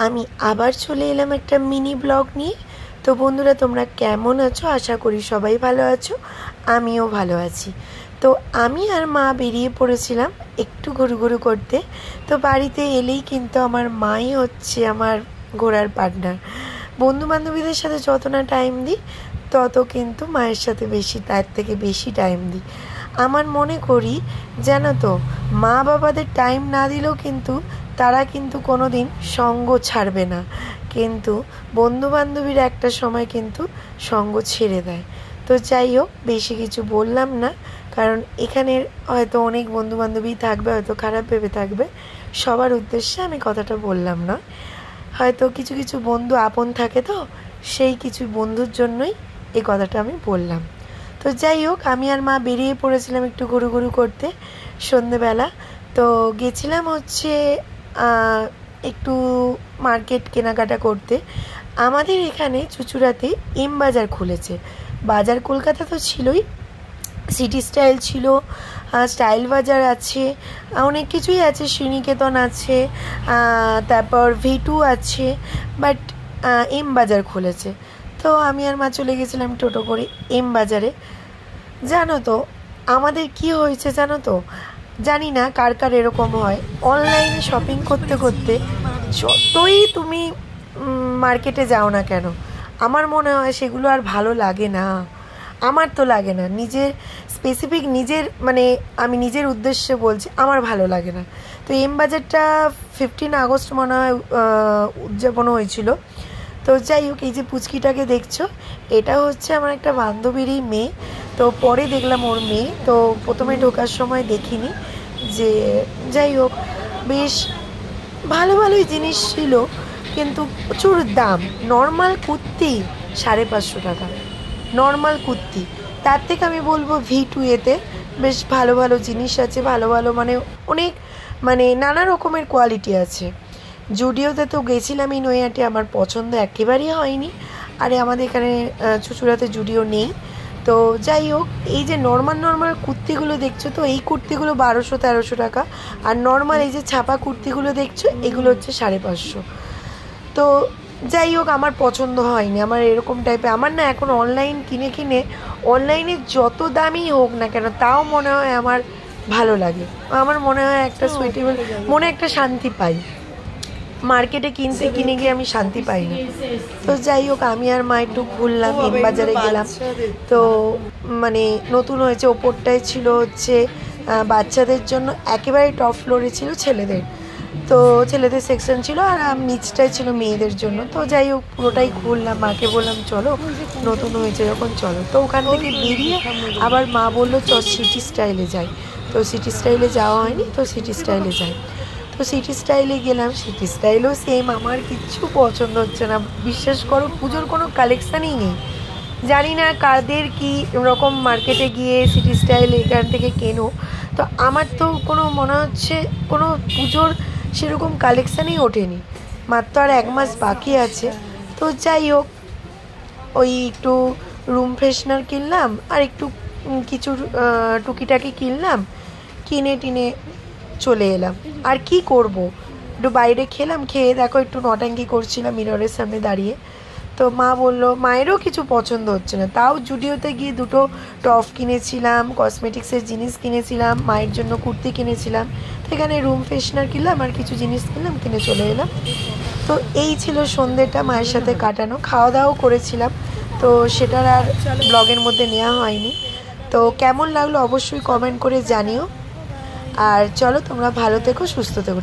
আমি আবার চলে এলাম একটা মিনি ব্লগ নিয়ে। তো বন্ধুরা, তোমরা কেমন আছো? আশা করি সবাই ভালো আছো, আমিও ভালো আছি। তো আমি আর মা বেরিয়ে পড়েছিলাম একটু ঘুরু করতে। তো বাড়িতে এলেই কিন্তু আমার মাই হচ্ছে আমার ঘোরার পার্টনার। বন্ধু বান্ধবীদের সাথে যত না টাইম দিই, তত কিন্তু মায়ের সাথে তার থেকে বেশি টাইম দিই। আমার মনে করি, জানো তো, মা বাবাদের টাইম না দিলেও কিন্তু তারা কিন্তু কোনো দিন সঙ্গ ছাড়বে না, কিন্তু বন্ধুবান্ধবীর একটা সময় কিন্তু সঙ্গ ছেড়ে দেয়। তো যাই হোক, বেশি কিছু বললাম না, কারণ এখানের হয়তো অনেক বন্ধুবান্ধবী থাকবে, হয়তো খারাপ ভেবে থাকবে। সবার উদ্দেশ্যে আমি কথাটা বললাম না। হয়তো কিছু কিছু বন্ধু আপন থাকে, তো সেই কিছু বন্ধুর জন্যই এই কথাটা আমি বললাম। তো যাই হোক, আমি আর মা বেরিয়ে পড়েছিলাম একটু ঘুরু করতে সন্ধেবেলা। তো গেছিলাম হচ্ছে একটু মার্কেট কেনাকাটা করতে। আমাদের এখানে চুঁচুড়াতে এম বাজার খুলেছে। বাজার কলকাতা তো ছিলই, সিটি স্টাইল ছিল, স্টাইল বাজার আছে, অনেক কিছুই আছে, শ্রীনিকেতন আছে, তারপর V2 আছে, বাট এম বাজার খুলেছে। তো আমি আর মা চলে গেছিলাম টোটো করে এম বাজারে। জানো তো আমাদের কি হয়েছে, জানো তো, জানি না কার কার এরকম হয়, অনলাইনে শপিং করতে করতে যতই তুমি মার্কেটে যাও না কেন, আমার মনে হয় সেগুলো আর ভালো লাগে না। আমার তো লাগে না, নিজের স্পেসিফিক নিজের মানে আমি নিজের উদ্দেশ্যে বলছি, আমার ভালো লাগে না। তো এম বাজারটা 15 আগস্ট মনে হয় উদযাপন হয়েছিল। তো যাই হোক, এই যে পুচকিটাকে দেখছো, এটা হচ্ছে আমার একটা বান্ধবীরই মেয়ে। তো পরে দেখলাম ওর মেয়ে, তো প্রথমে ঢোকার সময় দেখিনি। যে যাই হোক, বেশ ভালোই জিনিস ছিল, কিন্তু প্রচুর দাম। নর্মাল কুর্তি 550 টাকা, নর্মাল কুর্তি। তার থেকে আমি বলবো V2 এতে বেশ ভালো জিনিস আছে, ভালো মানে অনেক মানে নানা রকমের কোয়ালিটি আছে। জুডিওতে তো গেছিলামই নৈহাটি, আমার পছন্দ একেবারেই হয়নি। আরে আমাদের এখানে চুঁচুড়াতে জুডিও নেই। তো যাই হোক, এই যে নর্মাল কুর্তিগুলো দেখছো, তো এই কুর্তিগুলো 1200-1300 টাকা। আর নর্মাল এই যে ছাপা কুর্তিগুলো দেখছো, এগুলো হচ্ছে 550। তো যাই হোক, আমার পছন্দ হয়নি, আমার এরকম টাইপের। আমার না এখন অনলাইন কিনে অনলাইনে যত দামই হোক না কেন, তাও মনে হয় আমার ভালো লাগে। আমার মনে হয় একটা সুইটেবল, মনে একটা শান্তি পাই। মার্কেটে কিনে গিয়ে আমি শান্তি পাই না। তো যাই হোক, আমি আর মা একটু ঘুরলাম, এম বাজারে গেলাম। তো মানে নতুন হয়েছে, ওপরটায় ছিল হচ্ছে বাচ্চাদের জন্য, একেবারে টপ ফ্লোরে ছিল ছেলেদের। তো ছেলেদের সেকশন ছিল, আর নিচটাই ছিল মেয়েদের জন্য। তো যাই হোক, পুরোটাই ঘুরলাম, মাকে বললাম চলো, নতুন হয়েছে যখন চলো। তো ওখান থেকে বেরিয়ে আবার মা বললো সিটি স্টাইলে যাই। তো সিটি স্টাইলে যাওয়া হয়নি, তো সিটি স্টাইলে যাই। তো সিটি স্টাইলে গেলাম, সিটি স্টাইলও সেম, আমার কিচ্ছু পছন্দ হচ্ছে না। বিশ্বাস করো, পুজোর কোনো কালেকশানই নেই। জানি না কাদের কি রকম মার্কেটে গিয়ে সিটি স্টাইল এখান থেকে কেনো। তো আমার তো কোনো মনে হচ্ছে কোনো পুজোর সেরকম কালেকশানই ওঠেনি, মাত্র আর 1 মাস বাকি আছে। তো যাই হোক, ওই একটু রুম ফ্রেশনার কিনলাম, আর একটু কিছু টুকিটাকি কিনলাম, কিনে চলে এলাম। আর কি করব, একটু বাইরে খেলাম, খেয়ে দেখো একটু নটাঙ্কি করছিলাম মিররের সামনে দাঁড়িয়ে। তো মা বললো, মায়েরও কিছু পছন্দ হচ্ছে না, তাও জুডিওতে গিয়ে 2টো টপ কিনেছিলাম, কসমেটিক্সের জিনিস কিনেছিলাম, মায়ের জন্য কুর্তি কিনেছিলাম। তো এখানে রুম ফ্রেশনার কিনলাম আর কিছু জিনিস কিনলাম, কিনে চলে এলাম। তো এই ছিল সন্ধ্যেটা মায়ের সাথে কাটানো। খাওয়া দাওয়াও করেছিলাম, তো সেটার আর ব্লগের মধ্যে নেওয়া হয়নি। তো কেমন লাগলো অবশ্যই কমেন্ট করে জানিও। আর চলো, তোমরা ভালো থেকো, সুস্থ থেকো।